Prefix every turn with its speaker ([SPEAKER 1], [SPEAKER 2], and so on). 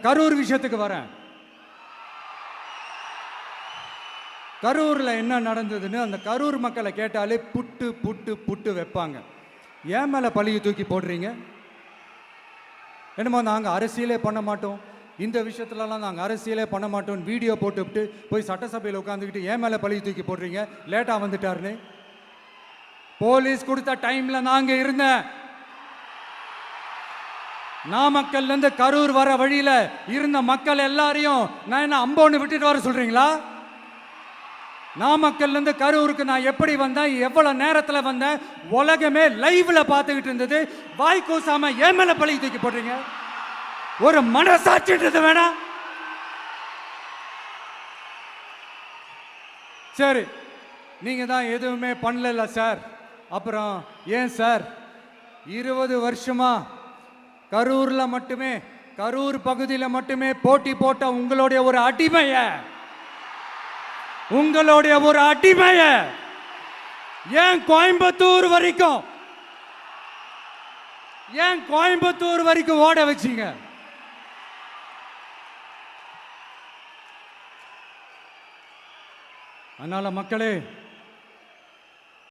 [SPEAKER 1] கரூர் விஷயத்துக்கு வரேன். கரூரில் என்ன நடந்ததுன்னு அந்த கரூர் மக்களை கேட்டாலே புட்டு புட்டு புட்டு வைப்பாங்க. ஏன் மேலே பழியை தூக்கி போடுறீங்க? என்னமோ நாங்கள் அரசியலே பண்ண மாட்டோம், இந்த விஷயத்துலலாம் நாங்கள் அரசியலே பண்ண மாட்டோம்னு வீடியோ போட்டுவிட்டு போய் சட்டசபையில் உட்காந்துக்கிட்டு ஏன் மேலே பழியை தூக்கி போடுறீங்க? லேட்டாக வந்துட்டாருன்னு. போலீஸ் கொடுத்த டைமில் நாங்கள் இருந்தேன். நாமக்கல்லேருந்து கரூர் வர வழியில் இருந்த மக்கள் எல்லாரையும் நான் என்ன அம்போன்னு விட்டுட்டு வர சொல்கிறீங்களா? நாமக்கல்லேருந்து கரூருக்கு நான் எப்படி வந்தேன், எவ்வளோ நேரத்தில் வந்தேன், உலகமே லைவ்ல பார்த்துக்கிட்டு இருந்தது. வாய் கூசாம ஏன் மேலே பழி தூக்கி போடுறீங்க? ஒரு மனசாட்சின்றது வேணாம்? சரி, நீங்கள் தான் எதுவுமே பண்ணல சார். அப்புறம் ஏன் சார் 20 வருஷமா கரூரில் மட்டுமே, கரூர் பகுதியில் மட்டுமே போட்டி போட்ட உங்களுடைய ஒரு அடிமைய ஏன் கோயம்புத்தூர் வரைக்கும் ஓட வச்சீங்க? அதனால மக்களே,